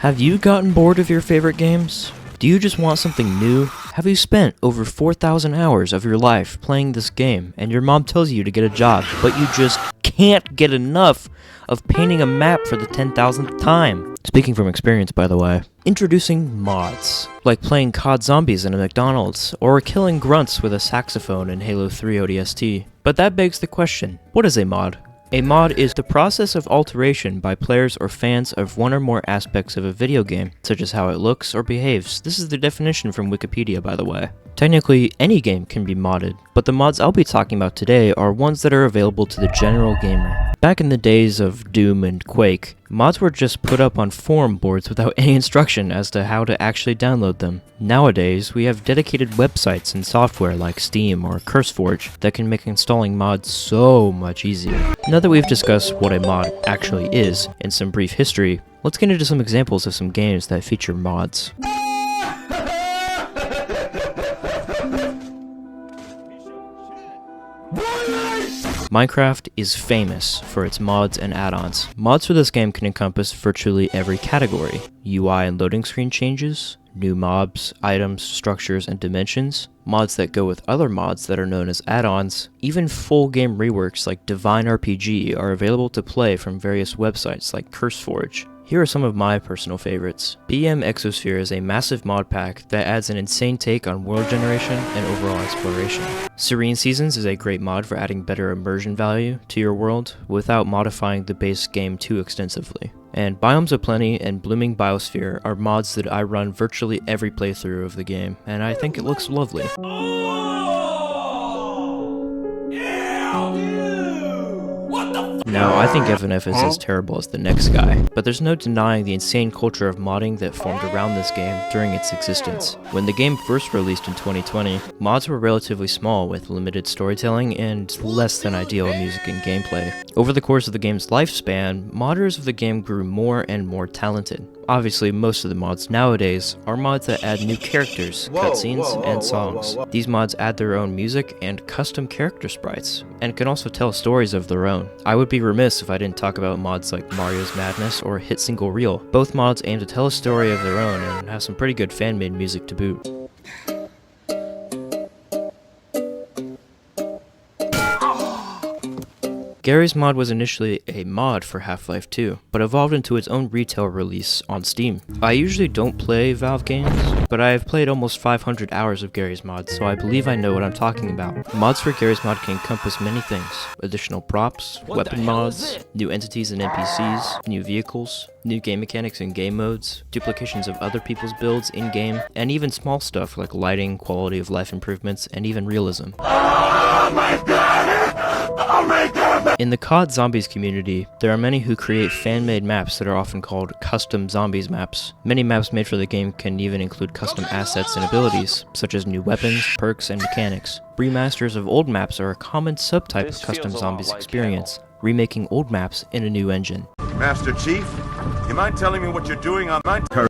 Have you gotten bored of your favorite games? Do you just want something new? Have you spent over 4,000 hours of your life playing this game and your mom tells you to get a job, but you just can't get enough of painting a map for the 10,000th time? Speaking from experience, by the way. Introducing mods, like playing COD Zombies in a McDonald's, or killing grunts with a saxophone in Halo 3 ODST. But that begs the question, what is a mod? A mod is the process of alteration by players or fans of one or more aspects of a video game, such as how it looks or behaves. This is the definition from Wikipedia, by the way. Technically, any game can be modded, but the mods I'll be talking about today are ones that are available to the general gamer. Back in the days of Doom and Quake, mods were just put up on forum boards without any instruction as to how to actually download them. Nowadays, we have dedicated websites and software like Steam or CurseForge that can make installing mods so much easier. Now that we've discussed what a mod actually is and some brief history, let's get into some examples of some games that feature mods. Minecraft is famous for its mods and add-ons. Mods for this game can encompass virtually every category: UI and loading screen changes, new mobs, items, structures, and dimensions, mods that go with other mods that are known as add-ons, even full game reworks like Divine RPG are available to play from various websites like CurseForge. Here are some of my personal favorites. BM Exosphere is a massive mod pack that adds an insane take on world generation and overall exploration. Serene Seasons is a great mod for adding better immersion value to your world without modifying the base game too extensively. And Biomes Aplenty and Blooming Biosphere are mods that I run virtually every playthrough of the game, and I think it looks lovely. Now, I think FNF is as terrible as the next guy, but there's no denying the insane culture of modding that formed around this game during its existence. When the game first released in 2020, mods were relatively small with limited storytelling and less than ideal music and gameplay. Over the course of the game's lifespan, modders of the game grew more and more talented. Obviously, most of the mods nowadays are mods that add new characters, cutscenes, and songs. These mods add their own music and custom character sprites, and can also tell stories of their own. I would be remiss if I didn't talk about mods like Mario's Madness or Hit Single Reel. Both mods aim to tell a story of their own and have some pretty good fan-made music to boot. Garry's Mod was initially a mod for Half-Life 2, but evolved into its own retail release on Steam. I usually don't play Valve games, but I have played almost 500 hours of Garry's Mod, so I believe I know what I'm talking about. Mods for Garry's Mod can encompass many things: additional props, weapon mods, new entities and NPCs, new vehicles, new game mechanics and game modes, duplications of other people's builds in-game, and even small stuff like lighting, quality of life improvements, and even realism. Oh my God! Oh my God! In the COD Zombies community, there are many who create fan-made maps that are often called custom zombies maps. Many maps made for the game can even include custom assets and abilities, such as new weapons, perks, and mechanics. Remasters of old maps are a common subtype of custom zombies experience, remaking old maps in a new engine. Master Chief, you mind telling me what you're doing on my turf?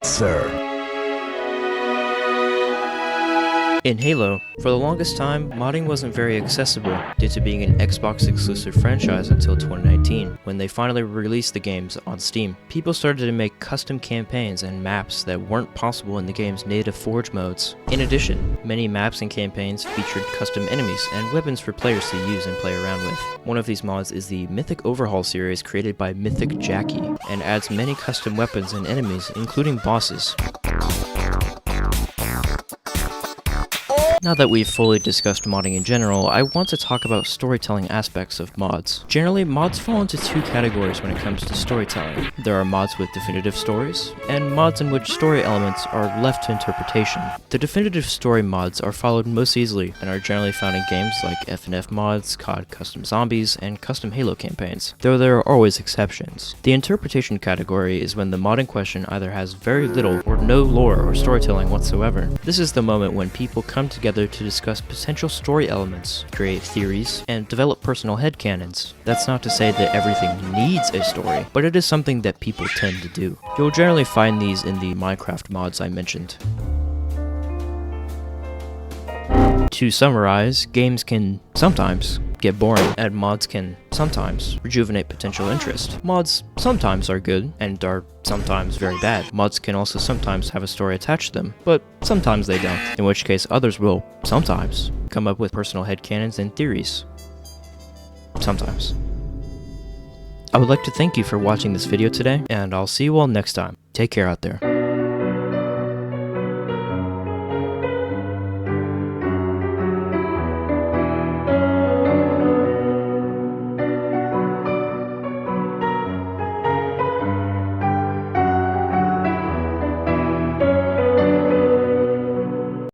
Sir. In Halo, for the longest time, modding wasn't very accessible due to being an Xbox exclusive franchise until 2019, when they finally released the games on Steam. People started to make custom campaigns and maps that weren't possible in the game's native Forge modes. In addition, many maps and campaigns featured custom enemies and weapons for players to use and play around with. One of these mods is the Mythic Overhaul series created by Mythic Jackie, and adds many custom weapons and enemies, including bosses. Now that we've fully discussed modding in general, I want to talk about storytelling aspects of mods. Generally, mods fall into two categories when it comes to storytelling. There are mods with definitive stories, and mods in which story elements are left to interpretation. The definitive story mods are followed most easily, and are generally found in games like FNF mods, COD Custom Zombies, and custom Halo campaigns, though there are always exceptions. The interpretation category is when the mod in question either has very little or no lore or storytelling whatsoever. This is the moment when people come together to discuss potential story elements, create theories, and develop personal headcanons. That's not to say that everything needs a story, but it is something that people tend to do. You'll generally find these in the Minecraft mods I mentioned. To summarize, games can sometimes get boring, and mods can sometimes rejuvenate potential interest. Mods sometimes are good and are sometimes very bad. Mods can also sometimes have a story attached to them, but sometimes they don't, in which case others will sometimes come up with personal headcanons and theories. Sometimes. I would like to thank you for watching this video today, and I'll see you all next time. Take care out there.